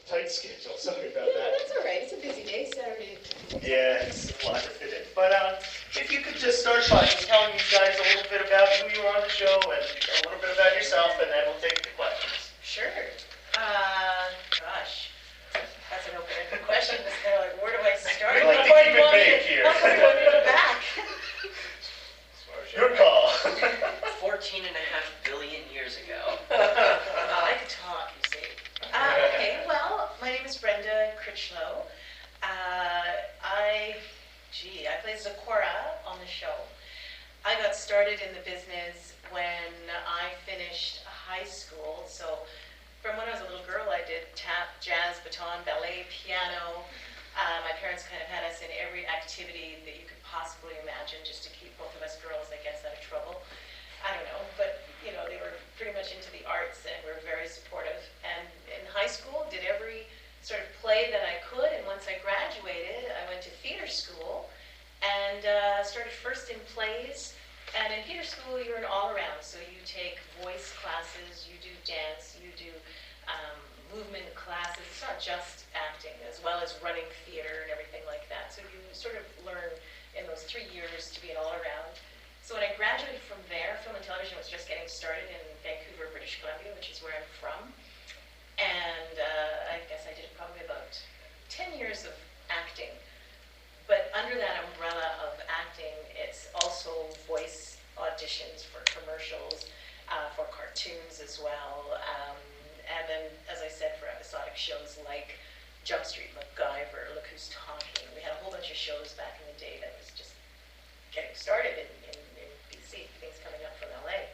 tight schedule. Sorry about that. That's all right. It's a busy day, Saturday. Yeah, it's a lot to fit in. But if you could just start by telling you guys a little bit about who you are on the show and a little bit about yourself, and then we'll take the questions. Sure. Gosh, that's an open-ended question. It's kind of like, where do I start? We like to keep it vague here. How far do you want me to go back? Your call. 14.5 billion years ago. I could talk, you see. Okay, well, my name is Brenda Crichlow. I play Zecora on the show. I got started in the business when I finished high school. So from when I was a little girl, I did tap, jazz, baton, ballet, piano. My parents kind of had us in every activity that you could possibly imagine just to keep both of us girls, I guess, out of trouble. I don't know, but you know, they were pretty much into the arts and were very supportive. And in high school, did every sort of play that I could, and once I graduated, I went to theater school and started first in plays. And in theater school, you're an all-around, so you take voice classes, you do dance, you do movement classes. It's not just acting, as well as running theater and everything like that. So you sort of learn in those 3 years to be an all-around. So when I graduated from there, film and television was just getting started in Vancouver, British Columbia, which is where I'm from. And I guess I did probably about 10 years of acting. But under that umbrella of acting, it's also voice auditions for commercials, for cartoons as well. And then, as I said, for episodic shows like Jump Street, MacGyver, Look Who's Talking. We had a whole bunch of shows back in the day that was just getting started in BC, things coming up from LA.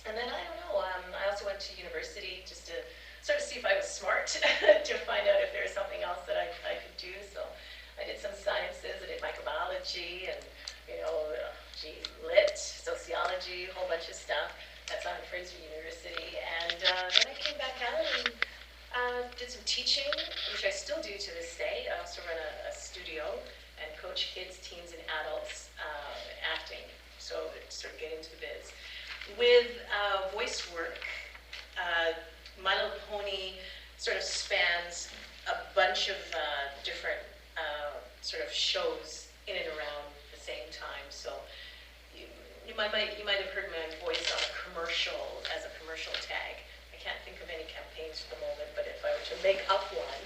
And then, I don't know, I also went to university just to sort of see if I was smart, to find out if there was something else that I could do. So I did some sciences, I did microbiology and, you know, lit, sociology, a whole bunch of stuff. That's on Fraser University. And then I came back out and did some teaching, which I still do to this day. I also run a studio and coach kids, teens, and adults acting. So sort of get into the biz. With voice work, My Little Pony sort of spans a bunch of different sort of shows in and around the same time. So you might have heard my voice on a commercial as a commercial tag. I can't think of any campaigns for the moment, but if I were to make up one,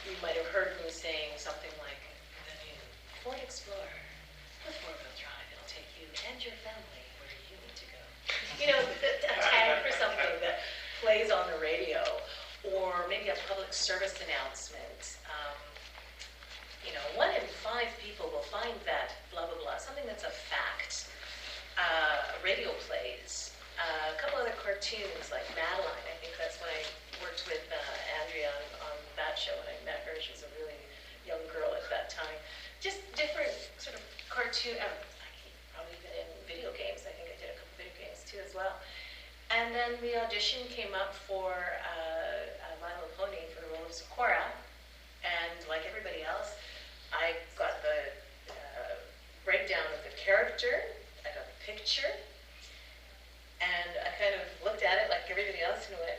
you might have heard me saying something like, the new Ford Explorer with four-wheel drive. It'll take you and your family where you need to go. You know, a tag for something that plays on the radio, or maybe a public service announcement. You know, 1 in 5 people will find that blah, blah, blah, something that's a fact. Radio plays, a couple other cartoons like Madeline. I think that's when I worked with Andrea on that show, and I met her. She was a really young girl at that time. Just different sort of cartoon, probably even in video games. I think I did a couple video games too as well. And then the audition came up for My Little Pony for the role of Zecora, and like everybody else, I got the breakdown of the character, I got the picture, and I kind of looked at it like everybody else and went,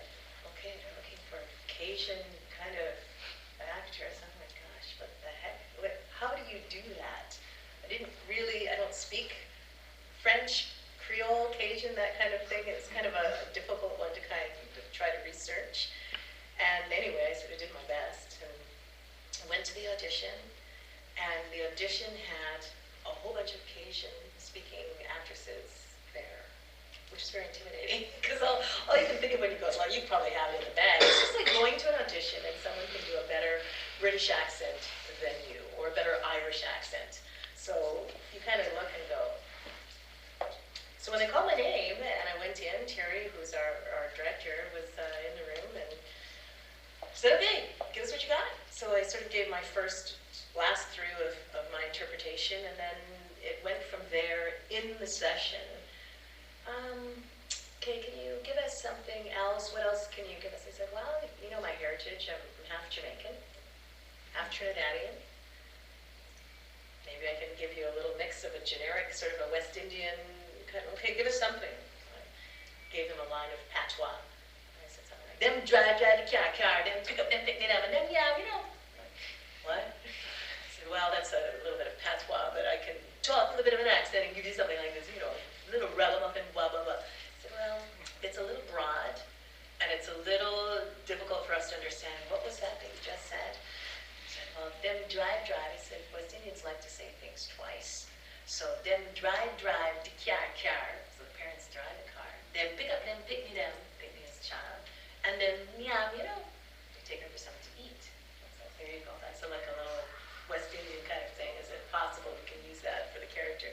okay, they're looking for a Cajun kind of actress. I'm like, gosh, what the heck? How do you do that? I don't speak French, Creole, Cajun, that kind of thing. It's kind of a difficult one to kind of try to research. And anyway, I sort of did my best and went to the audition. And the audition had a whole bunch of Cajun-speaking actresses there, which is very intimidating. Because all you can think of when you go, well, you probably have it in the bag. It's just like going to an audition and someone can do a better British accent than you, or a better Irish accent. So you kind of look and go. So when they called my name, and I went in, Terry, who's our director, was in the room, and said, okay, give us what you got. So I sort of gave my first blast through of my interpretation, and then it went from there in the session. Okay, can you give us something else? What else can you give us? I said, well, you know my heritage. I'm half Jamaican, half Trinidadian. Maybe I can give you a little mix of a generic, sort of a West Indian kind of, okay, give us something. I gave them a line of patois. I said something like, them drive the car, them pick up, them pick me up, and them, yeah, you know. What? I said, well, that's a little bit of patois, but I can talk with a bit of an accent and give you something like this, you know, a little ragamuffin, blah, blah, blah. I said, well, it's a little broad, and it's a little difficult for us to understand. What was that you just said? I said, well, them drive. I said, West Indians like to say things twice. So them drive the car. So the parents drive the car. Them pick up them, pick me as a child. And then, yeah, you know, they take her for something to eat. So there you go. That's like a little West Indian kind of thing. Is it possible we can use that for the character?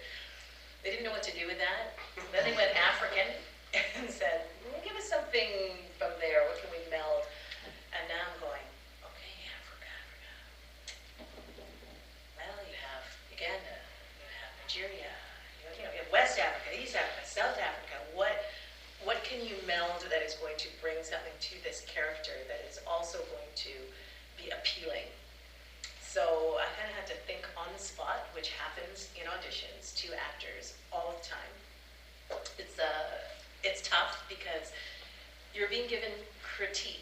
They didn't know what to do with that. Then they went African and said, give us something from there. What can we meld? And now I'm going, okay, Africa. Well, you have Uganda, you have Nigeria, you have West Africa, East Africa, South Africa. What can you meld that is going to bring something to this character that is also going to be appealing? So I kind of had to think on the spot, which happens in auditions to actors all the time. It's tough because you're being given criticism,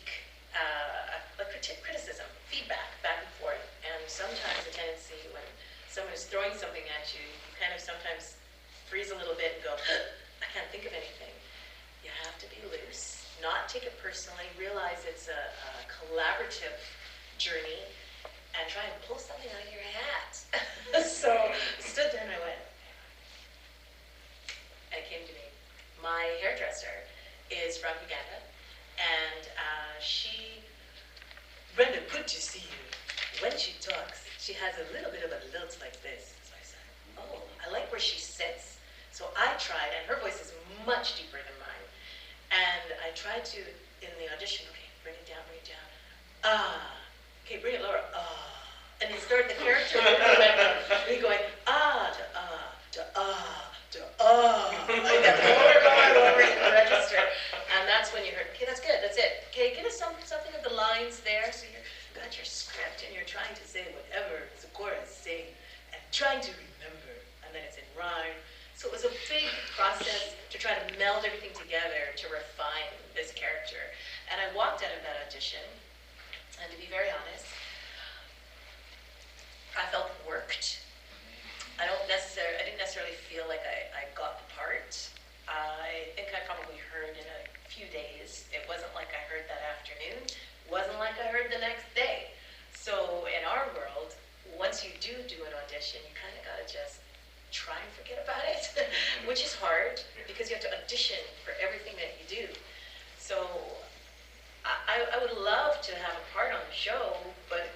feedback, back and forth. And sometimes the tendency when someone is throwing something at you, you kind of sometimes freeze a little bit and go, I can't think of anything. You have to be loose, not take it personally, realize it's a collaborative journey, and try and pull something out of your hat. So I stood there and I went, and it came to me. My hairdresser is from Uganda, and Brenda, good to see you. When she talks, she has a little bit of a lilt like this. So I said, oh, I like where she sits. So I tried, and her voice is much deeper than mine. And I tried to, in the audition, okay, bring it down. Okay, bring it lower, And he started the character, and he going, to like that, lower in the register. And that's when you heard, okay, that's good, that's it. Okay, give us something of the lines there. So you've got your script, and you're trying to say whatever Zecora is saying, and trying to remember, and then it's in rhyme. So it was a big process to try to meld everything together to refine this character. And I walked out of that audition, and to be very honest, I felt worked. I didn't necessarily feel like I got the part. I think I probably heard in a few days. It wasn't like I heard that afternoon. It wasn't like I heard the next day. So in our world, once you do an audition, you kind of got to just try and forget about it, which is hard because you have to audition for everything that you do. So I would love to have a part on the show, but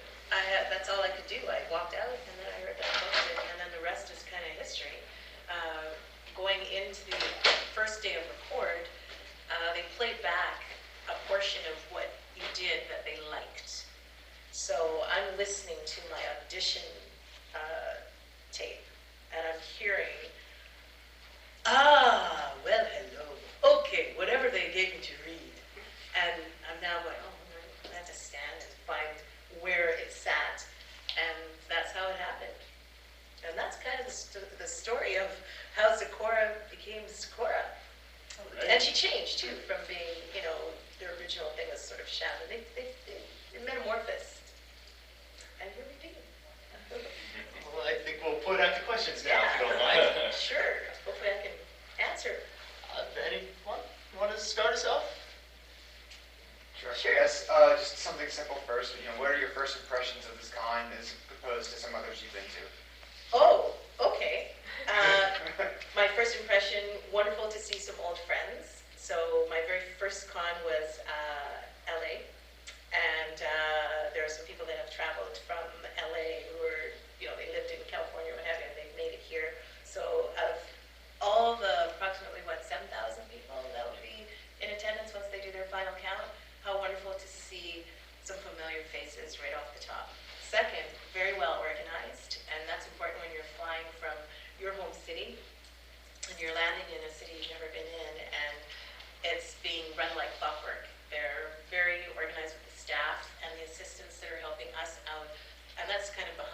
that's all I could do. I walked out, and then I heard that posted, and then the rest is kind of history. Going into the first day of record, they played back a portion of what you did that they liked. So I'm listening to my audition tape, and I'm hearing, well, hello, okay, whatever they gave me to read. And I'm now going, oh, I have to stand and find where it sat, and that's how it happened. And that's kind of the story of how Zecora became Zecora. Right. And she changed, too, from being, the original thing was sort of shadow. They metamorphosed. And here we do. Well, I think we'll put out the questions now, if you don't mind. Sure. Hopefully I can answer. Anyone want to start us off? Sure. Yes, just something simple first. What are your first impressions of this con as opposed to some others you've been to? Oh, okay. My first impression, wonderful to see some old friends. So my very first con was LA, and there are some people that have traveled from LA who were, they lived in California or what have you, and they've made it here. So out of all the approximately, 7,000 people that will be in attendance once they do their final count, how wonderful to see some familiar faces right off the top. Second, very well organized, and that's important when you're flying from your home city and you're landing in a city you've never been in, and it's being run like clockwork. They're very organized with the staff and the assistants that are helping us out, and that's kind of behind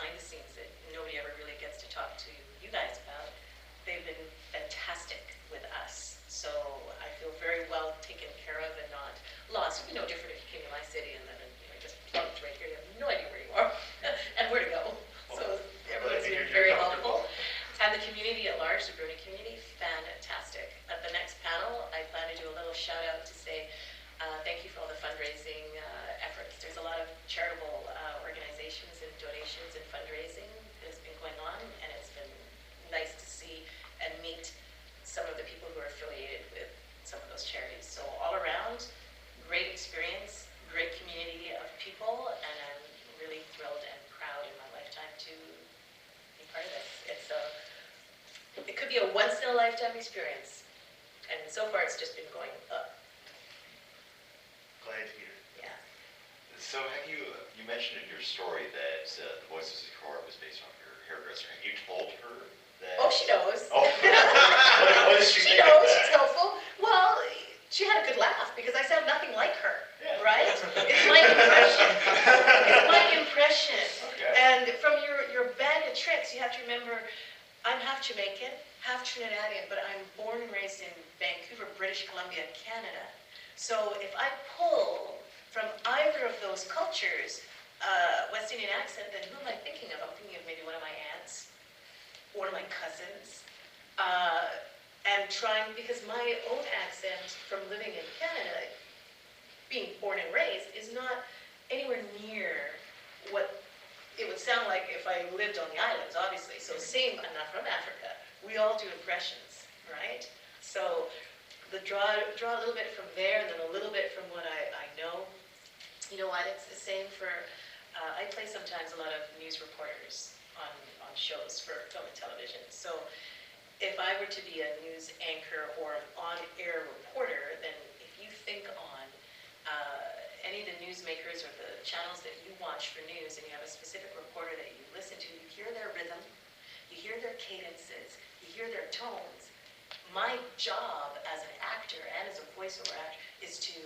little shout out to say thank you for all the fundraising efforts. There's a lot of charitable organizations and donations and fundraising that's been going on, and it's been nice to see and meet some of the people who are affiliated with some of those charities. So all around, great experience, great community of people, and I'm really thrilled and proud in my lifetime to be part of this. It could be a once-in-a-lifetime experience, and so far it's just been going up. Glad to hear. Yeah. So have you mentioned in your story that the voice of Zecora was based on your hairdresser. Have you told her that? Oh, she knows. Oh. What is she She thinking knows, of that? she's helpful. Well, she had a good laugh because I sound nothing like her, Yeah. right? It's my impression. It's my impression. Okay. And from your bag of tricks, you have to remember, I'm half Jamaican, half Trinidadian, but I'm born and raised in Vancouver, British Columbia, Canada. So if I pull from either of those cultures, West Indian accent, then who am I thinking of? I'm thinking of maybe one of my aunts, one of my cousins, and trying, because my own accent from living in Canada, being born and raised, is not anywhere near what it would sound like if I lived on the islands, obviously. So same, I'm not from Africa. We all do impressions, right? So the draw a little bit from there, and then a little bit from what I know. You know what, it's the same for, I play sometimes a lot of news reporters on shows for film and television. So if I were to be a news anchor or an on-air reporter, then if you think on any of the newsmakers or the channels that you watch for news, and you have a specific reporter that you listen to, you hear their rhythm, you hear their cadences, you hear their tones. My job as an actor and as a voiceover actor is to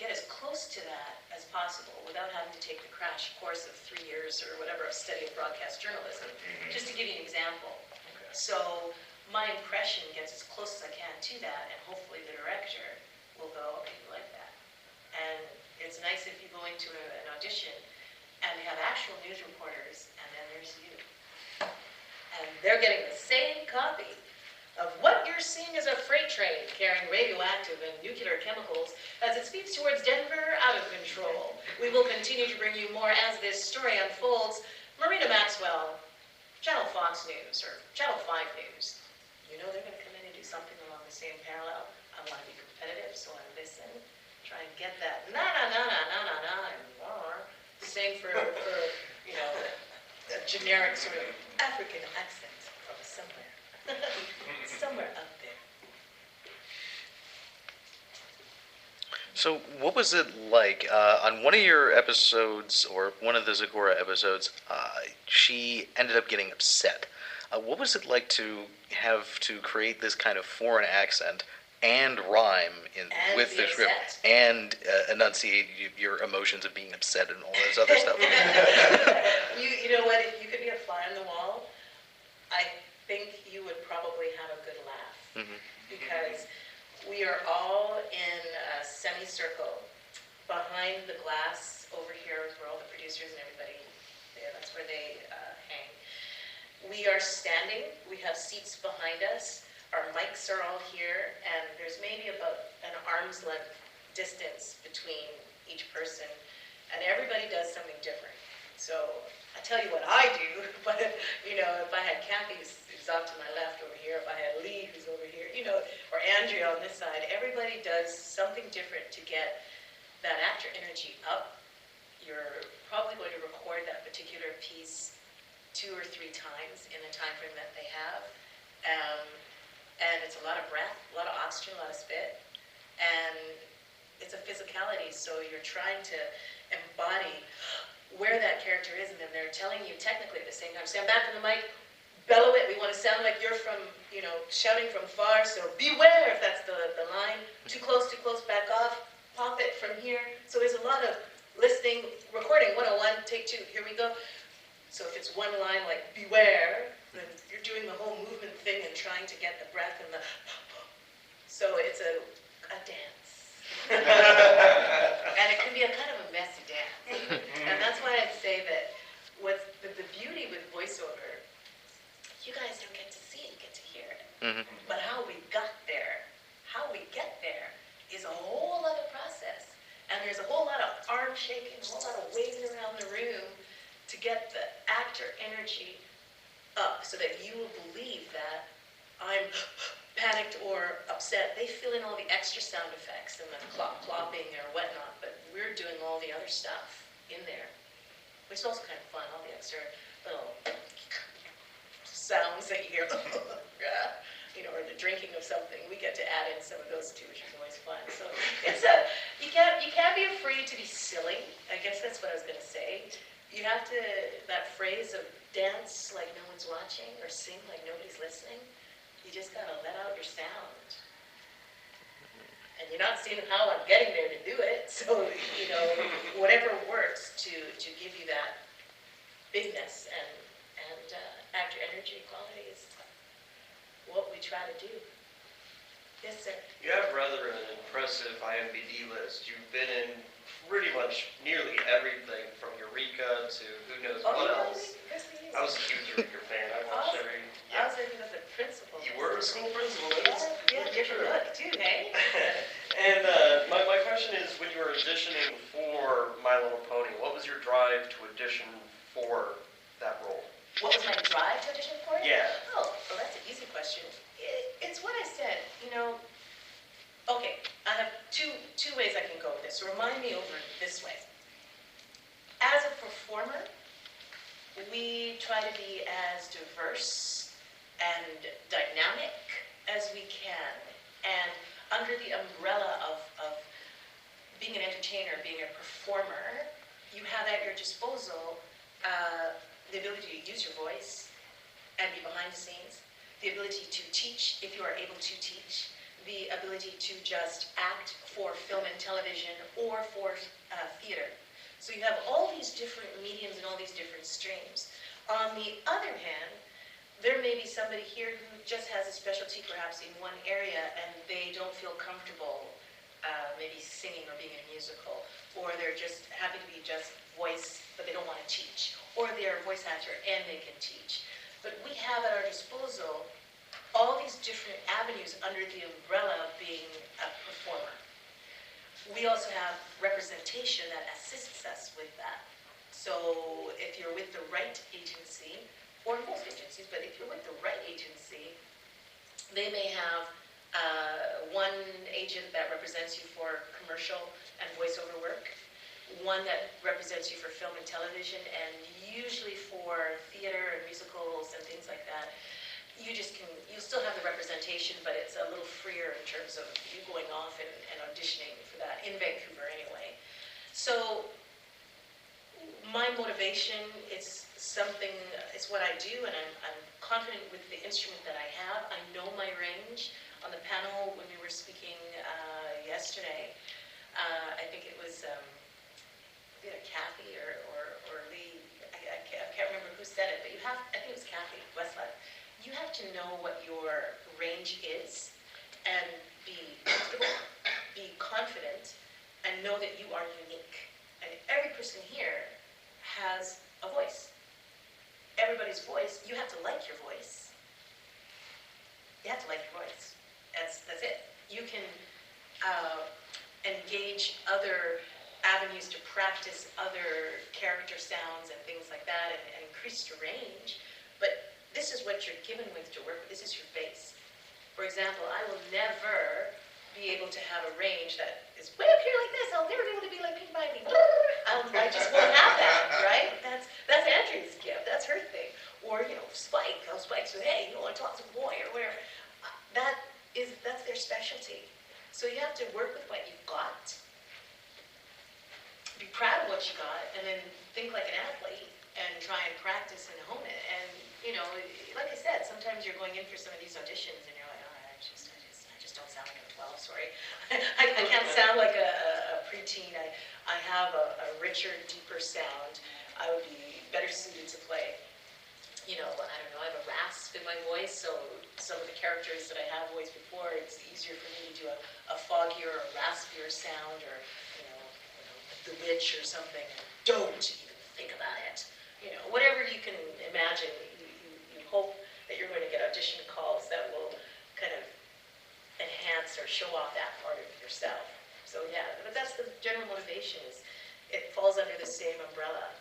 get as close to that as possible without having to take the crash course of 3 years or whatever of study of broadcast journalism. Just to give you an example. Okay. So my impression gets as close as I can to that, and hopefully the director will go, okay, you like that. And it's nice if you go into an audition and they have actual news reporters, and then there's you. And they're getting the same copy of what you're seeing as a freight train carrying radioactive and nuclear chemicals as it speeds towards Denver out of control. We will continue to bring you more as this story unfolds. Marina Maxwell, Channel Fox News, or Channel 5 News. You know they're going to come in and do something along the same parallel. I want to be competitive, so I listen. Try and get that and more. Same for you know, a generic sort of African accent from somewhere. Somewhere up there. So what was it like on one of your episodes, or one of the Zecora episodes, she ended up getting upset. What was it like to have to create this kind of foreign accent and rhyme with the script and enunciate your emotions of being upset and all this other stuff? You know what, if you could be a fly on the wall, I think you would probably have a good laugh. Mm-hmm. Because we are all in a semicircle behind the glass over here where all the producers and everybody, that's where they hang. We are standing, we have seats behind us, our mics are all here, and there's maybe about an arm's length distance between each person, and everybody does something different. So I tell you what I do, but you know, if I had Kathy who's off to my left over here, if I had Lee who's over here, you know, or Andrea on this side, everybody does something different to get that actor energy up. You're probably going to record that particular piece 2 or 3 times in the time frame that they have. And it's a lot of breath, a lot of oxygen, a lot of spit. And it's a physicality, so you're trying to embody where that character is, and then they're telling you technically at the same time, stand back from the mic, bellow it, we want to sound like you're from, you know, shouting from far, so beware if that's the line, too close, back off, pop it from here. So there's a lot of listening, recording 101, take 2, here we go. So if it's one line like beware, then you're doing the whole movement thing and trying to get the breath and the, so it's a dance. And it can be a kind of a messy dance. And that's why I'd say that what's the beauty with voiceover, you guys don't get to see it, you get to hear it. Mm-hmm. But how we get there is a whole other process. And there's a whole lot of arm shaking, a whole lot of waving around the room to get the actor energy up so that you will believe that I'm panicked or upset. They fill in all the extra sound effects and the clopping or whatnot, but we're doing all the other stuff in there, which is also kind of fun, all the extra little sounds that you hear, you know, or the drinking of something. We get to add in some of those too, which is always fun. So it's you can't be afraid to be silly. I guess that's what I was going to say. You have to, that phrase of dance like no one's watching or sing like nobody's listening, you just got to let out your sound. And you're not seeing how I'm getting there to do it, so, you know, whatever works to give you that bigness and actor energy quality is what we try to do. Yes, sir. You have rather an impressive IMDb list. You've been in pretty much nearly everything from Eureka to who knows what else. I was a huge Eureka fan. I watched every. I was thinking of the principal. You were a school principal. Yeah, different look too, hey? And my question is, when you were auditioning for My Little Pony, what was your drive to audition for that role? What was my drive to audition for it? Yeah. Oh, well, that's an easy question. It's what I said, you know. Okay, I have two ways I can go with this. So remind me over this way. As a performer, we try to be as diverse and dynamic as we can. And under the umbrella of being an entertainer, being a performer, you have at your disposal the ability to use your voice and be behind the scenes, the ability to teach if you are able to teach, the ability to just act for film and television or for theater. So you have all these different mediums and all these different streams. On the other hand, there may be somebody here who just has a specialty perhaps in one area and they don't feel comfortable maybe singing or being in a musical, or they're just happy to be just voice but they don't want to teach, or they're a voice actor and they can teach. But we have at our disposal all these different avenues under the umbrella of being a performer. We also have representation that assists us with that. So if you're with the right agency, or most agencies, but if you're with the right agency, they may have one agent that represents you for commercial and voiceover work, one that represents you for film and television, and usually for theater and musicals and things like that. You'll still have the representation, but it's a little freer in terms of you going off and auditioning for that, in Vancouver anyway. So my motivation is something, it's what I do, and I'm confident with the instrument that I have. I know my range. On the panel when we were speaking yesterday, I think it was either Kathy or Lee, I can't remember who said it, but I think it was Kathy Westlife. You have to know what your range is and be comfortable, be confident, and know that you are unique. And every person here has a voice. Everybody's voice, you have to like your voice. You have to like your voice. That's it. You can engage other avenues to practice other character sounds and things like that and increase your range, but this is what you're given with to work with. This is your base. For example, I will never be able to have a range that is way up here like this. I'll never be able to be like Pink Binding. I just won't have that, right? That's Andrea's gift. That's her thing. Or, you know, Spike. Oh, Spike says, hey, you know, I talk to the boy or whatever. That's their specialty. So you have to work with what you've got, be proud of what you got, and then think like an athlete and try and practice and hone it. And, you know, like I said, sometimes you're going in for some of these auditions and you're like, oh, I just don't sound like a 12, sorry. I can't sound like a preteen. I have a richer, deeper sound. I would be better suited to play. You know, I don't know, I have a rasp in my voice, so some of the characters that I have voiced before, it's easier for me to do a foggier or raspier sound, or, you know, the witch or something. Don't even think about it. You know, whatever you can imagine, you hope that you're going to get audition calls that will kind of enhance or show off that part of yourself. innovation is, it falls under the same umbrella.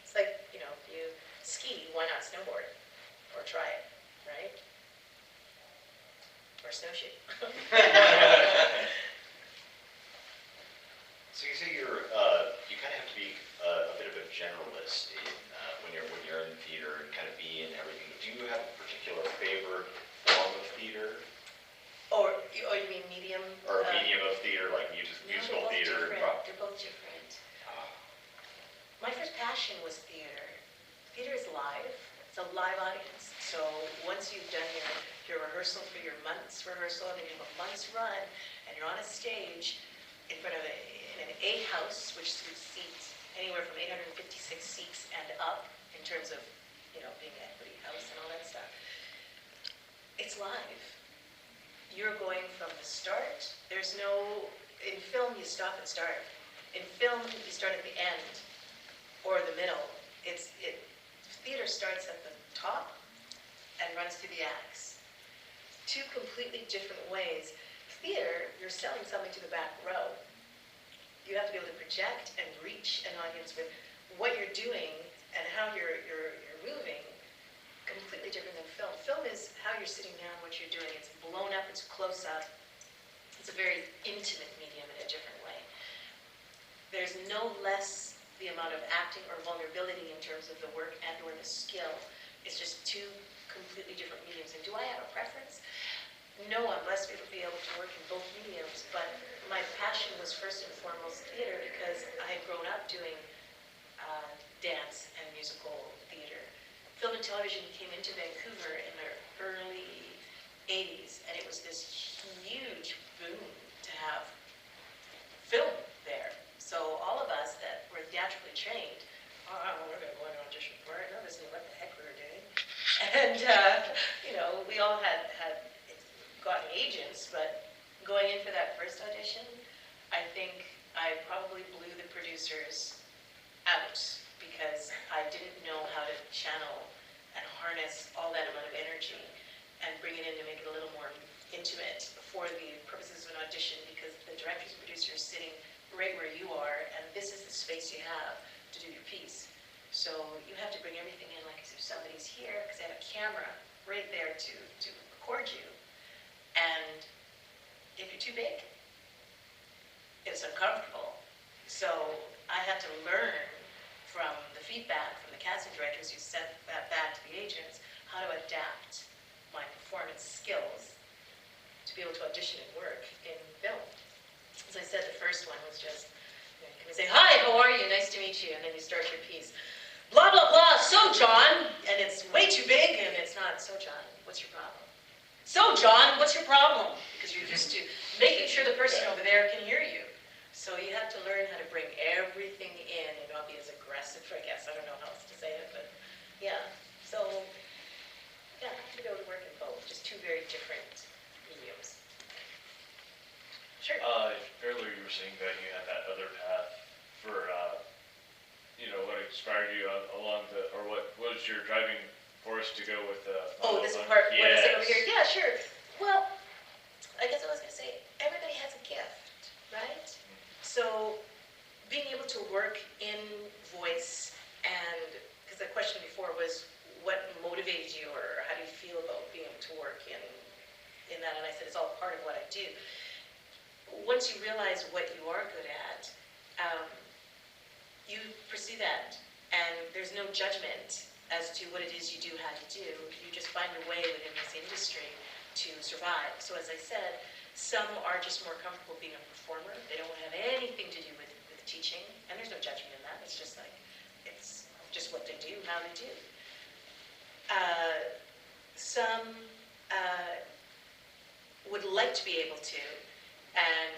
It's like, you know, if you ski, why not snowboard? Or try it, right? Or snowshoe. So you say you kind of have to be a bit of a generalist when you're in theater and kind of be in everything. Do you have a particular favorite form of theater? Or you mean medium? Or a medium of theater, like musical theater? They're both different. My first passion was theater. Theater is live. It's a live audience. So once you've done your rehearsal for your month's rehearsal, and then you have a month's run, and you're on a stage in front of in an A house, which seats anywhere from 856 seats and up in terms of, you know, being an equity house and all that stuff. It's live. You're going from the start. There's no, in film you stop and start. In film you start at the end or the middle. Theater starts at the top and runs through the acts. Two completely different ways. Theater, you're selling something to the back row. You have to be able to project and reach an audience with what you're doing and how you're moving. Completely different than film. Film is how you're sitting down, what you're doing. It's blown up, it's close up. It's a very intimate medium in a different way. There's no less the amount of acting or vulnerability in terms of the work and or the skill. It's just two completely different mediums. And do I have a preference? No, I'm blessed to be able to work in both mediums, but my passion was first and foremost theater because I had grown up doing dance and musical theater. Film and television came into Vancouver in the early 80s, and it was this huge boom to have film there. So all of us that were theatrically trained, we're going to go and audition for it. None of us knew what the heck we were doing. And, you know, we all had gotten agents, but going in for that first audition, I think I probably blew the producers out because I didn't know how to channel and harness all that amount of energy and bring it in to make it a little more intimate for the purposes of an audition, because the directors and producers are sitting right where you are, and this is the space you have to do your piece. So you have to bring everything in like as if somebody's here, because they have a camera right there to record you. And if you're too big, it's uncomfortable. So I had to learn from the feedback from the casting directors who sent that back to the agents, how to adapt my performance skills to be able to audition and work in film. As I said, the first one was just, you know, you come and say, hi, how are you? Nice to meet you. And then you start your piece. Blah, blah, blah, so John. And it's way too big, and it's not, so John, what's your problem? So John, what's your problem? Because you're used to making sure the person over there can hear you. So you have to learn how to bring everything in and not be as aggressive, I guess. I don't know how else to say it, but yeah. So, yeah, I have to be able to work in both. Just two very different mediums. Sure. Earlier you were saying that you had that other path for, you know, what inspired you along the, or what was your driving force to go with the... this part, what is it over here? Yes. Yeah, sure. Well, I guess I was going to say, everybody has a gift, right? So being able to work in voice, and because the question before was what motivated you, or how do you feel about being able to work in that, and I said it's all part of what I do. Once you realize what you are good at, you pursue that, and there's no judgment as to what it is you do, how you do. You just find your way within this industry to survive. So as I said, some are just more comfortable being a performer. They don't have anything to do with teaching, and there's no judgment in that. It's just like, it's just what they do, how they do. Some would like to be able to, and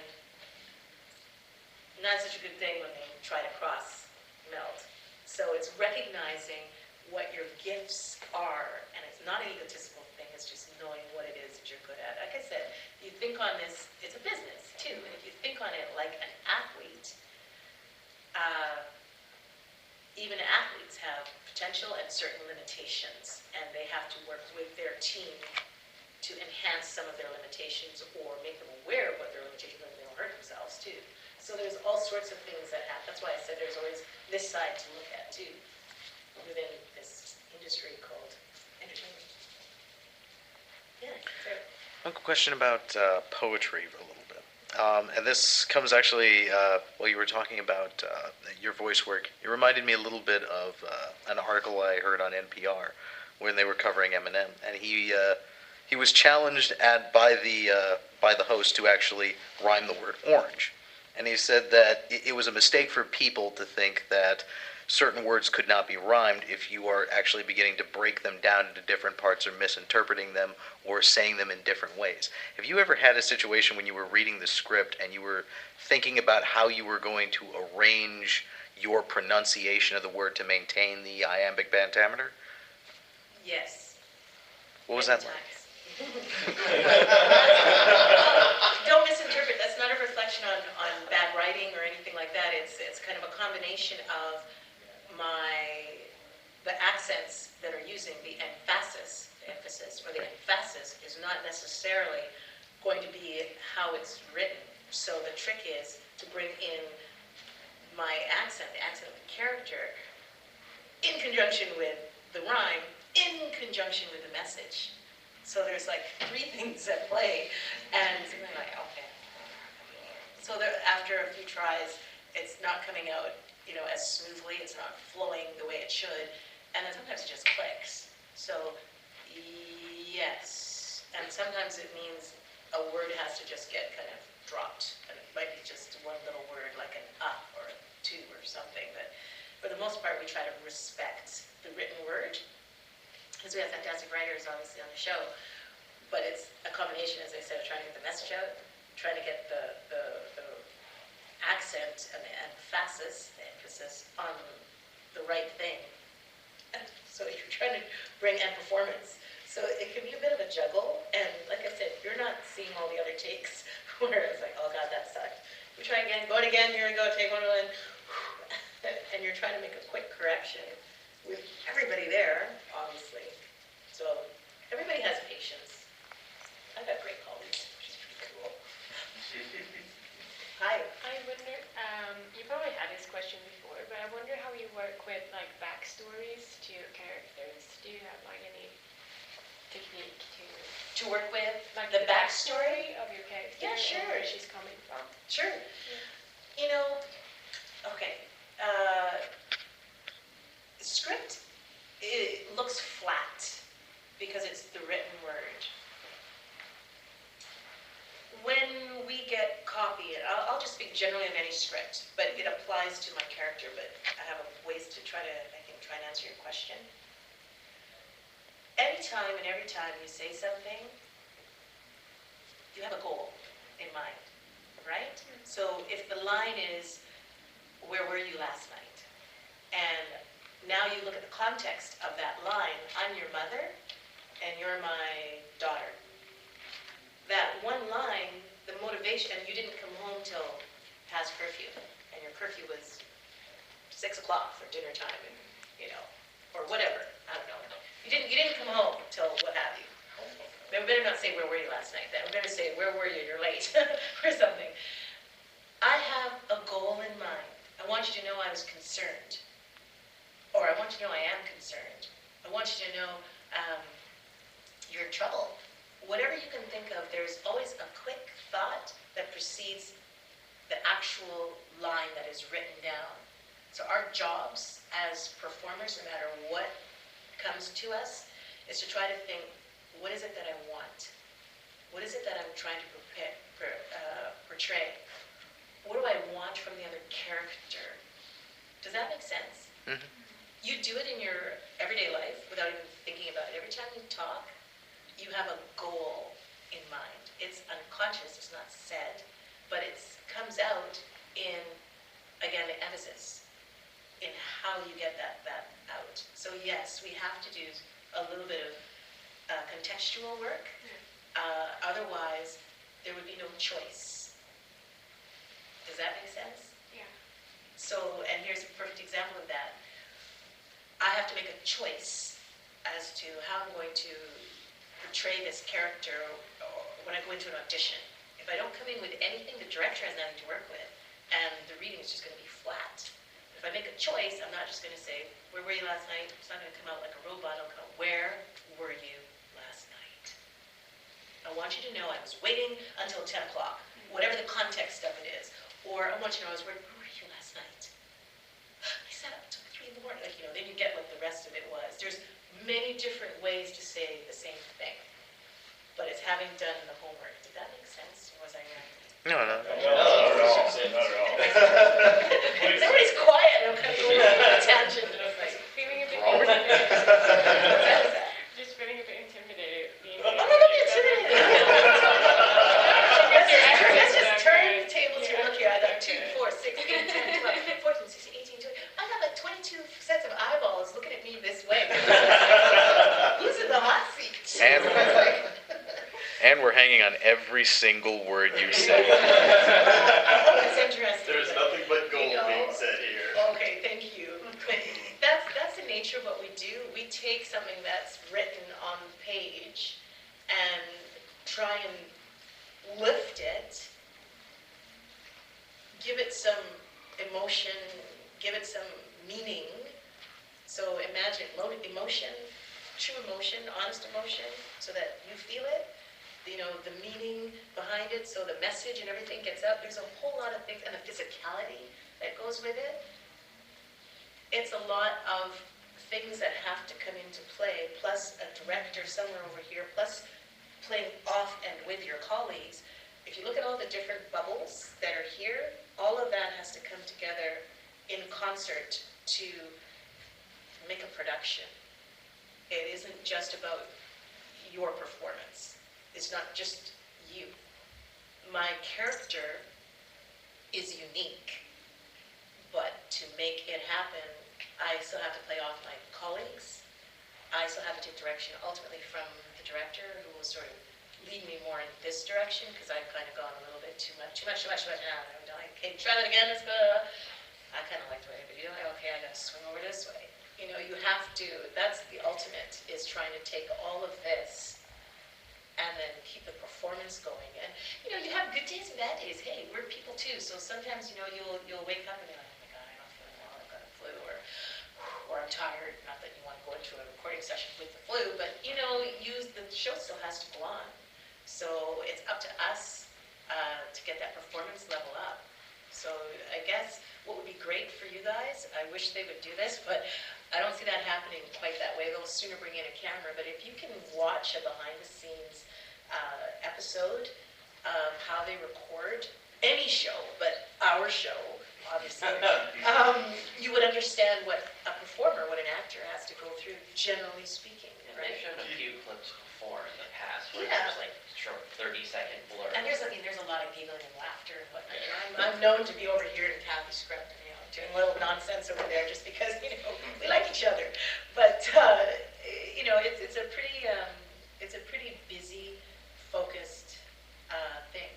not such a good thing when they try to cross melt. So it's recognizing what your gifts are, and it's not an egotistical thing, it's just knowing what it is that you're good at. Like I said, you think on this, it's a business too, and if you think on it like an athlete, even athletes have potential and certain limitations, and they have to work with their team to enhance some of their limitations or make them aware of what their limitations are, so they don't hurt themselves too. So there's all sorts of things that happen. That's why I said there's always this side to look at too, within this industry called entertainment. Yeah, so. One question about poetry a little bit. And this comes actually, while you were talking about your voice work, it reminded me a little bit of an article I heard on NPR when they were covering Eminem. And he was challenged by the host to actually rhyme the word orange. And he said that it was a mistake for people to think that certain words could not be rhymed if you are actually beginning to break them down into different parts or misinterpreting them or saying them in different ways. Have you ever had a situation when you were reading the script and you were thinking about how you were going to arrange your pronunciation of the word to maintain the iambic pentameter? Yes. What was that like? Don't misinterpret. That's not a reflection on bad writing or anything like that. It's kind of a combination of the accents that are using the emphasis, or the emphasis is not necessarily going to be how it's written. So the trick is to bring in my accent, the accent of the character, in conjunction with the rhyme, in conjunction with the message. So there's like three things at play, and I'm like, okay. So there, after a few tries, it's not coming out, as smoothly. It's not flowing the way it should, and then sometimes it just clicks. So yes, and sometimes it means a word has to just get kind of dropped, and it might be just one little word like an or a two or something. But for the most part, we try to respect the written word, because we have fantastic writers obviously on the show, but it's a combination, as I said, of trying to get the message out, trying to get the accent and the emphasis on the right thing. And so you're trying to bring in performance. So it can be a bit of a juggle, and like I said, you're not seeing all the other takes where it's like, oh God, that sucked. We try again, go it again, here we go, take one in, and you're trying to make a quick correction with everybody there, obviously. So everybody has patience. I've got great colleagues, which is pretty cool. Hi. I wonder, you probably had this question before, but I wonder how you work with like backstories to your characters. Do you have like any technique To work with like the backstory? of your character? Yeah, sure. And where she's coming from? Sure. Okay. Script, it looks flat because it's the written word. When we get copy, I'll just speak generally of any script, but it applies to my character, but I have ways to try and answer your question. Anytime and every time you say something, you have a goal in mind, right? So if the line is, where were you last night? And now you look at the context of that line, I'm your mother, and you're my daughter. That one line, the motivation, and you didn't come home till past curfew, and your curfew was 6 o'clock for dinner time, and or whatever, I don't know. You didn't come home till what have you. We better not say, where were you last night? Then we better say, where were you? You're late, or something. I have a goal in mind. I want you to know I was concerned, or I want you to know I am concerned. I want you to know you're in trouble. Whatever you can think of, there's always a quick thought that precedes the actual line that is written down. So our jobs as performers, no matter what comes to us, is to try to think, what is it that I want? What is it that I'm trying to portray? What do I want from the other character? Does that make sense? Mm-hmm. You do it in your everyday life without even thinking about it. Every time you talk, you have a goal in mind. It's unconscious, it's not said, but it comes out in, again, the emphasis, in how you get that out. So yes, we have to do a little bit of contextual work. Otherwise, there would be no choice. Does that make sense? Yeah. So, and here's a perfect example of that. I have to make a choice as to how I'm going to portray this character when I go into an audition. If I don't come in with anything, the director has nothing to work with. and the reading is just going to be flat. If I make a choice, I'm not just going to say, where were you last night? It's not going to come out like a robot. It'll come out, where were you last night? I want you to know I was waiting until 10 o'clock, whatever the context of it is. Or I want you to know I was where were you last night? I sat up until 3 in the morning. Like, then you get what the rest of it was. There's many different ways to say the same thing, but it's having done the homework. Did that make sense? Or was I right? No. Not at all. Everybody's quiet. I'm kind of going on a tangent. And I'm like, Feeling a bit what's intimidated. that? Just feeling a bit intimidated. I'm not going to be intimidated. Let's just turn the tables here. Look here. I got 2, 4, 6, 8, 10, 12, 14, 16, 18, 20. I got like 22 sets of eyeballs looking at me this way. Who's in the hot seat? And we're hanging on every single word you say. That's interesting. There's nothing but gold You know. being said here. Okay, thank you. But that's the nature of what we do. We take something that's written on the page and try and lift it, give it some emotion, give it some meaning. So imagine emotion, true emotion, honest emotion, so that you feel it. The meaning behind it, so the message and everything gets out. There's a whole lot of things, and the physicality that goes with it. It's a lot of things that have to come into play, plus a director somewhere over here, plus playing off and with your colleagues. If you look at all the different bubbles that are here, all of that has to come together in concert to make a production. It isn't just about your performance. It's not just you. My character is unique, but to make it happen, I still have to play off my colleagues. I still have to take direction ultimately from the director, who will sort of lead me more in this direction, because I've kind of gone a little bit too much. Now, okay, try that again, let's go. I kind of like the way I do it. Okay, I got to swing over this way. You have to, that's the ultimate, is trying to take all of this and then keep the performance going. And, you have good days and bad days. Hey, we're people too. So sometimes, you'll wake up and you're like, oh my God, I'm not feeling well, I've got a flu, or I'm tired. Not that you want to go into a recording session with the flu, but, the show still has to go on. So it's up to us to get that performance level up. So I guess what would be great for you guys, I wish they would do this, but I don't see that happening quite that way. They'll sooner bring in a camera, but if you can watch a behind-the-scenes episode of how they record any show, but our show, obviously, you would understand what a performer, what an actor has to go through, generally speaking, And they've right? shown a few clips before in the past where Yeah. there's like short 30-second blur. And there's a lot of giggling and laughter and whatnot. I'm known to be over here in Kathy's script, doing a little nonsense over there just because, we like each other. But, it's a pretty busy, focused thing.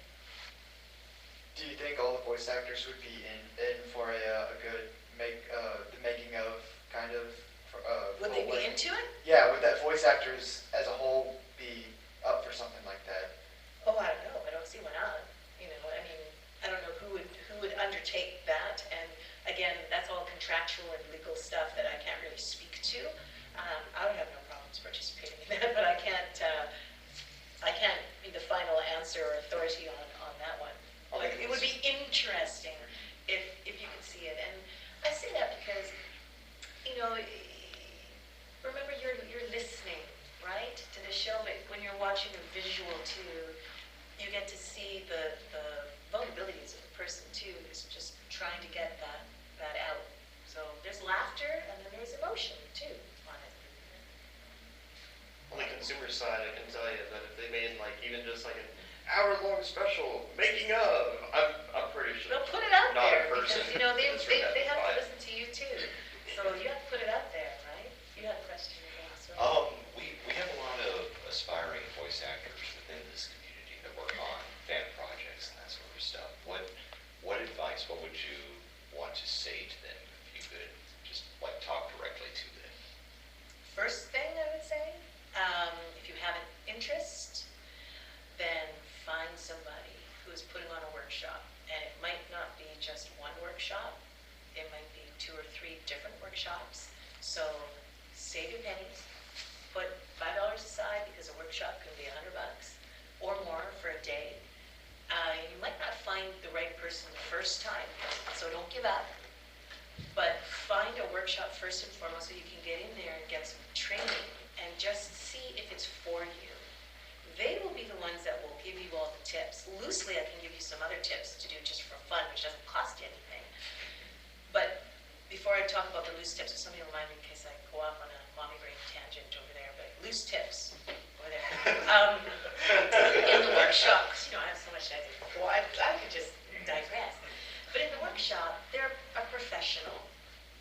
Do you think all the voice actors would be in for a good the making of kind of? Would they be into it? Yeah, would that voice actors as a whole be up for something like that? Oh, I don't know. I don't see why not. I don't know who would undertake that. And again, that's all contractual and legal stuff that I can't really speak to. I would have no problems participating in that, but I can't be the final answer or authority on that one. But it would be interesting if you could see it. And I say that because, remember you're listening, right, to the show, but when you're watching a visual too, you get to see the vulnerabilities of the person too, who's just trying to get that out. So there's laughter and then there's emotion too on it. On the consumer side, I can tell you that if they made even just an hour-long special making of, I'm pretty sure. They'll put it out not there a person because they have to buy it. listen to you too. So you have to put it out there, right? You had a question again. So. We have a lot of aspiring voice actors within this community that work on fan projects and that sort of stuff. What advice, what would you want to say to them if you could just talk directly to them? First thing I would say, if you have an interest, then find somebody who's putting on a workshop. And it might not be just workshops. So save your pennies, put $5 aside because a workshop can be $100 or more for a day. You might not find the right person the first time, so don't give up. But find a workshop first and foremost so you can get in there and get some training and just see if it's for you. They will be the ones that will give you all the tips. Loosely, I can give you some other tips to do just for fun, which doesn't cost you anything. But before I talk about the loose tips, if somebody remind me in case I go off on a mommy brain tangent over there, but loose tips over there. In the workshop, because I have so much I do. Well, I could just digress. But in the workshop, they're a professional.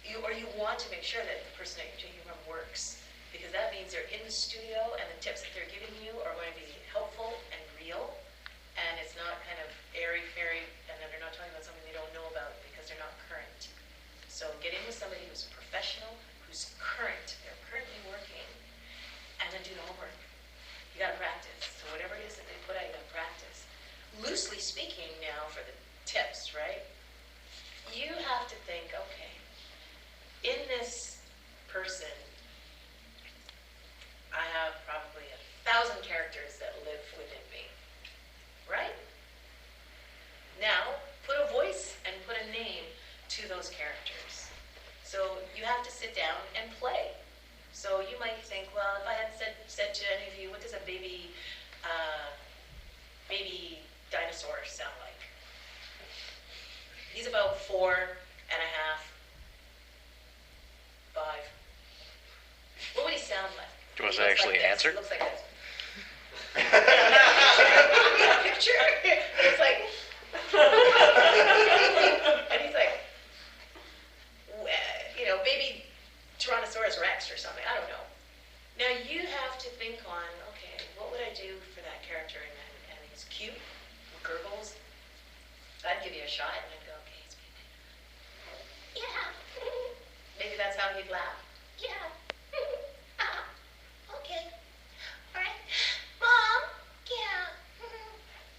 You want to make sure that the person that you're taking from works, because that means they're in the studio and the tips that they're giving you are going to be helpful and real, and it's not kind of airy-fairy, and then they're not talking about something they don't know about because they're not current. So get in with somebody who's a professional, who's current, they're currently working, and then do the homework. You got to practice. So whatever it is that they put out, you got to practice. Loosely speaking now for the tips, right? You have to think, okay, in this person, I have probably 1,000 characters that live within me, right? Now, put a voice and put a name to those characters. So you have to sit down and play. So you might think, well, if I had said to any of you, what does a baby dinosaur sound like? He's about 4.5, 5. What would he sound like? Do you want us to actually answer? He looks like this. Picture. It's like, and he's like, baby Tyrannosaurus Rex or something. I don't know. Now you have to think on, okay, what would I do for that character? And he's cute, gurgles. I'd give you a shot, and I'd go, okay, he's baby. Yeah. Maybe that's how he'd laugh. Yeah. Okay. All right. Mom. Yeah.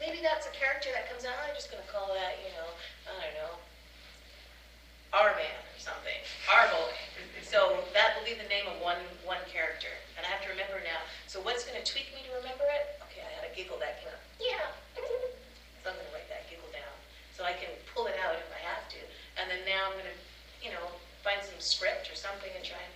Maybe that's a character that comes out. I'm just going to call that, I don't know, R-Man or something. R-Boy. So that will be the name of one character. And I have to remember now. So what's going to tweak me to remember it? Okay, I had a giggle that came out. Yeah. So I'm going to write that giggle down. So I can pull it out if I have to. And then now I'm going to, find some script or something and try and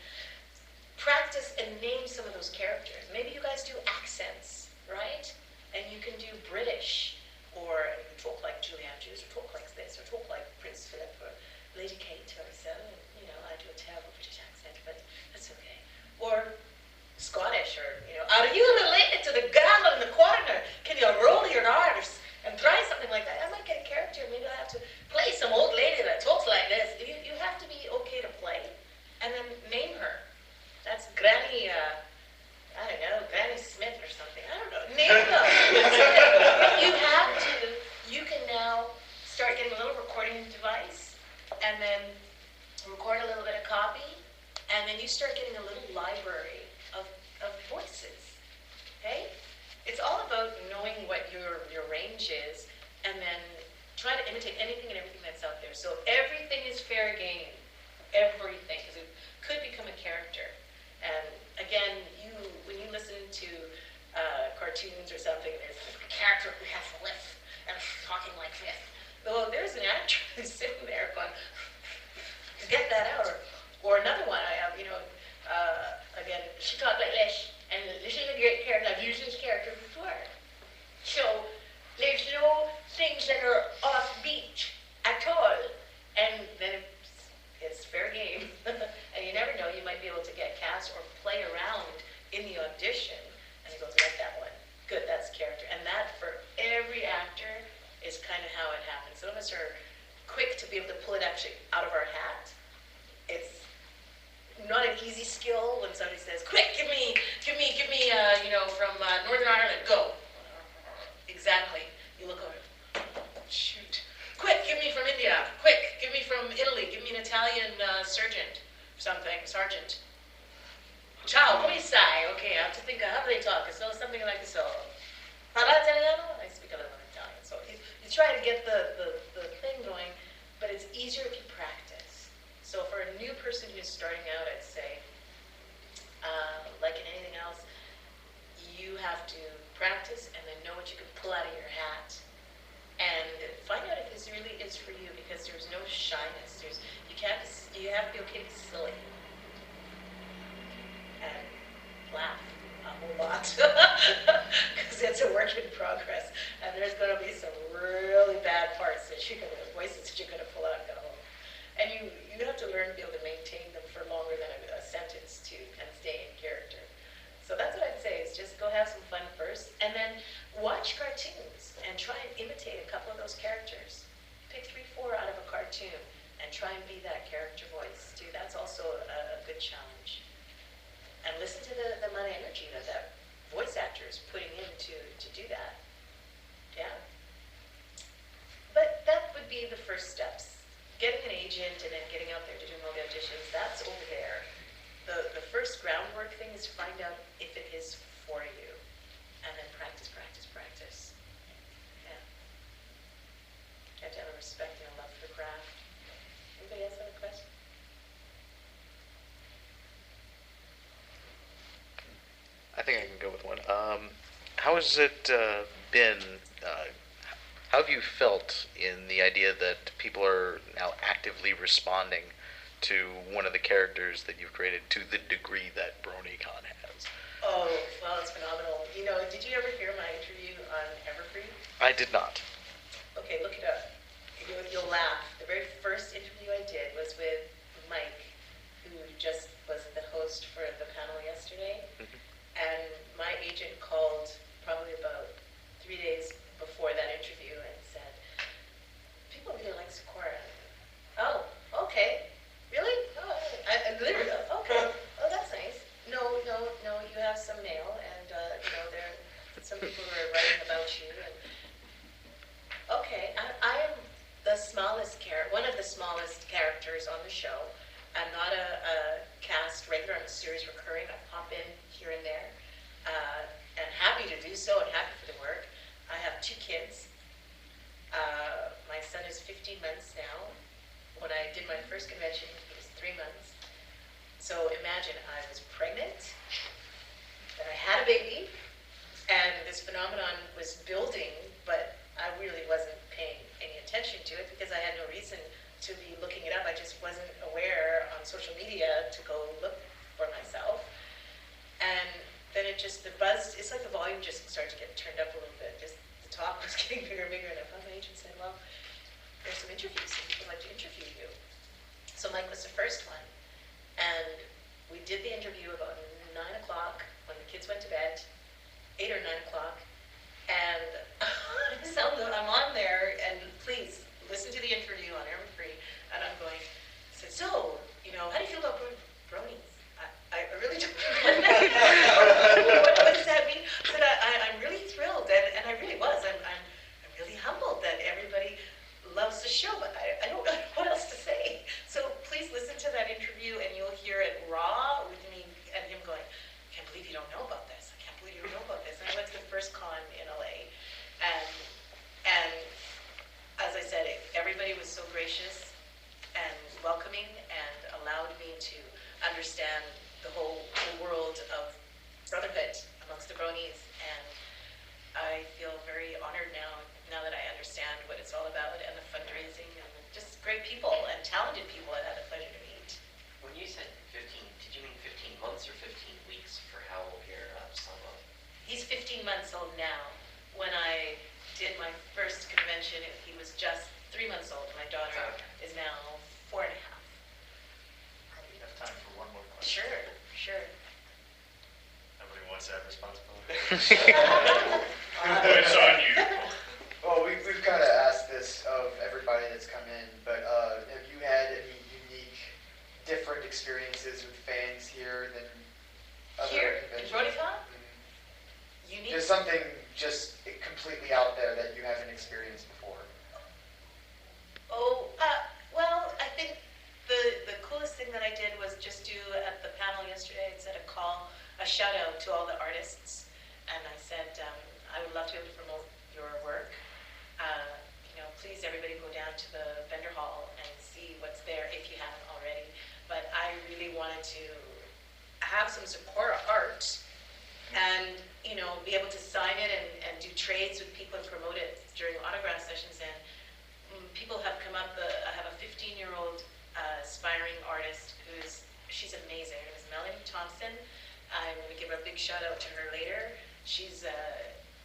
practice and name some of those characters. Maybe you guys do accents, right? And you can do British, or you can talk like Julie Andrews, or talk like this, or talk like Prince Philip, or Lady Kate, or so. And, I do a terrible British accent, but that's okay. Or Scottish, or, are you related to the gal in the corner? Can you roll your R's and try something like that? I might get a character, maybe I have to play some old lady that talks like this. You have to be okay to play, and then name her. That's Granny, I don't know, Granny Smith or something. I don't know. Name them. You can now start getting a little recording device, and then record a little bit of copy, and then you start getting a little library of voices, okay? It's all about knowing what your range is, and then try to imitate anything and everything that's out there. So everything is fair game. Everything, because it could become a character. And again, when you listen to cartoons or something, there's a character who has a lisp and talking like this. Well, there's an actor who's sitting there going, get that out. Or another one I have, again, she talked like this, and this is a great character. I've used this character before. So there's no things that are offbeat at all. And then it's fair game. And you never know, you might be able to get cast or play around in the audition. And he goes, like that one. Good, that's character. And that, for every actor, is kind of how it happens. Some of us are quick to be able to pull it actually out of our hat. It's not an easy skill when somebody says, quick, give me, from Northern Ireland, go. Exactly. You look over, shoot. Quick, give me from India. Quick, give me from Italy. Give me an Italian sergeant. Ciao, come stai? Okay, I have to think of how do they talk. So something like this. Parla italiano? I speak a little Italian. So you try to get the thing going, but it's easier if you practice. So for a new person who's starting out, I'd say, like in anything else, you have to practice and then know what you can pull out of your hat and find out if this really is for you, because there's no shyness. You have to be okay to be silly and laugh a whole lot because it's a work in progress, and there's going to be some really bad parts that voices that you're going to pull out and go home. And you have to learn to be able to maintain them for longer than a sentence to and stay in character. So that's what I'd say, is just go have some fun first, and then watch cartoons and try and imitate a couple of those characters. Pick 3, 4 out of a cartoon and try and be that character voice too. That's also a good challenge. And listen to the amount of energy that voice actor is putting in to do that. Yeah. But that would be the first steps. Getting an agent and then getting out there to do all the auditions, that's over there. The first groundwork thing is find out if it is for you. And then practice, practice, practice. Yeah. You have to have a respect and a love for the craft. Anybody else have a question? I think I can go with one. How has it been? How have you felt in the idea that people are now actively responding to one of the characters that you've created to the degree that BronyCon has? Oh, well, it's phenomenal. You know, did you ever hear my interview on Everfree? I did not. Okay, look it up. You'll laugh. The very first interview I did was with Mike, who just was the host for the panel yesterday. Mm-hmm. And my agent called probably about 3 days before that interview and said, people really like Zecora. Oh, okay. Really? Oh, I literally, okay. Oh, that's nice. No, you have some mail, and, there are some people who are writing about you. And, okay, I am the smallest one of the smallest characters on the show. I'm not a cast regular, I'm a series recurring. I pop in here and there, and happy to do so and happy for the work. I have 2 kids. My son is 15 months now. When I did my first convention, he was 3 months. So imagine, I was pregnant, then I had a baby, and this phenomenon was building, but I really wasn't paying any attention to it because I had no reason to be looking it up. I just wasn't aware on social media to go look for myself. And then the buzz, it's like the volume just started to get turned up a little bit. Just the talk was getting bigger and bigger, and I found my agent said, well, there's some interviews, and people would like to interview you. So Mike was the first one. And we did the interview about 9 o'clock when the kids went to bed, 8 or 9 o'clock. And I'm on there, and please listen to the interview on Everfree. And I'm going, I said, so, how do you feel about bronies? I really don't know. What does that mean? I said, I'm really thrilled, and I really was. I'm really humbled that everybody loves the show, but I don't know what else to say. So please listen to that interview, and you'll hear it raw with me and him going, I can't believe you don't know about this. I can't believe you don't know about this. And I went to the first con in LA, and as I said, everybody was so gracious and welcoming and allowed me to understand the whole world of brotherhood amongst the bronies, and I feel very honored now that I understand what it's all about, and the fundraising, and just great people and talented people I've had the pleasure to meet. When you said 15, did you mean 15 months or 15 weeks for how old your son was? He's 15 months old now. When I did my first convention, he was just 3 months old. My daughter is now 4 and a half. Probably enough time for one more question. Sure. Nobody wants that responsibility. It's on you. Well, we've kind of asked this of everybody that's come in, but have you had any unique, different experiences with fans here than other Here, in conventions? BronyCon? Mhm. Unique? Just something just completely out there that you haven't experienced before. Oh, well, I think the coolest thing that I did was just do at the panel yesterday, I said a shout out to all the artists, and I said, I would love to be able to promote your work. Please everybody go down to the vendor hall and see what's there if you haven't already. But I to have some Zecora art and, you know, be able to sign it and do trades with people and promote it during autograph sessions. And people have come up, I have a 15-year-old aspiring artist she's amazing. Her name is Melanie Thompson. I'm going to give a big shout out to her later. She's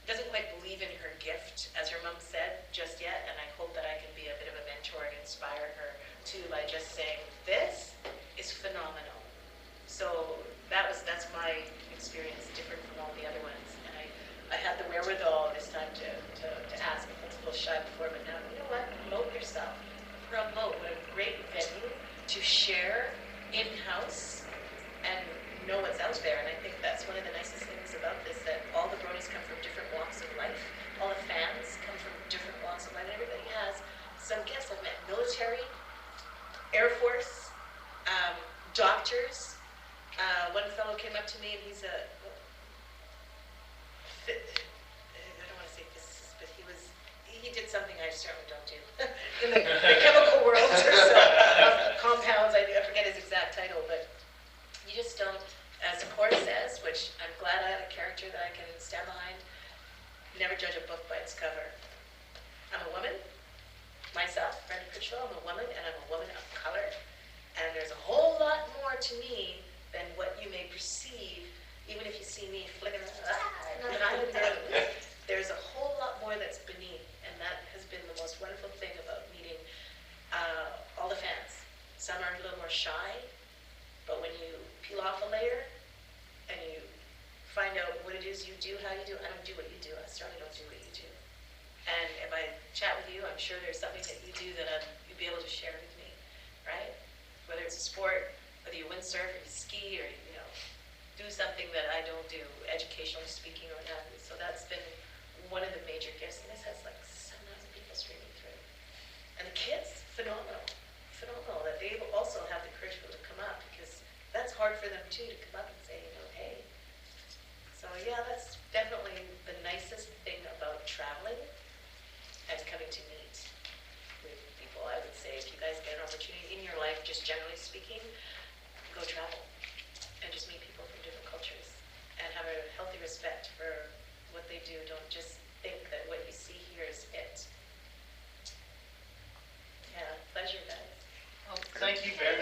doesn't quite believe in her gift, as her mom said, just yet, and I hope that I can be a bit of a mentor and inspire her too by just saying, this is phenomenal. So that's my experience, different from all the other ones. And I had the wherewithal this time to ask. I was a little shy before, but now, you know what? Promote yourself. Promote. What a great venue to share in-house and know what's out there. And I think that's one of the nicest things about this, that all the bronies come from different walks of life. All the fans come from different walks of life. And everybody has some gifts. I've met military, Air Force, doctors. One fellow came up to me and he's I don't want to say physicist, but he did something I certainly don't do in the chemical world or so, of compounds. I forget his exact title, but you just don't, as Zecora says, which I'm glad I have a character that I can stand behind, never judge a book by its cover. I'm a woman, myself, Brenda Crichlow, I'm a woman, and I'm a woman of color. And there's a whole lot more to me than what you may perceive, even if you see me flicking around, there's a whole lot more that's beneath, and that has been the most wonderful thing about meeting all the fans. Some are a little more shy, but when you peel off a layer and you find out what it is you do, how you do it, I don't do what you do, I certainly don't do what you do. And if I chat with you, I'm sure there's something that you do that you'd be able to share with me, right? Whether it's a sport, whether you windsurf or you ski or, you know, do something that I don't do, educational speaking or what have you. So that's been one of the major gifts. And this has like 7,000 people streaming through. And the kids, phenomenal. Phenomenal that they also have the courage to come up, because that's hard for them too, to come up and say, you know, hey. So yeah, that's definitely the nicest thing about traveling and coming to meet with people. I would say if you guys get an opportunity in your life, just generally speaking, go travel and just meet people from different cultures and have a healthy respect for what they do. Don't just think that what you see here is it. Yeah, pleasure, guys. Well, thank you very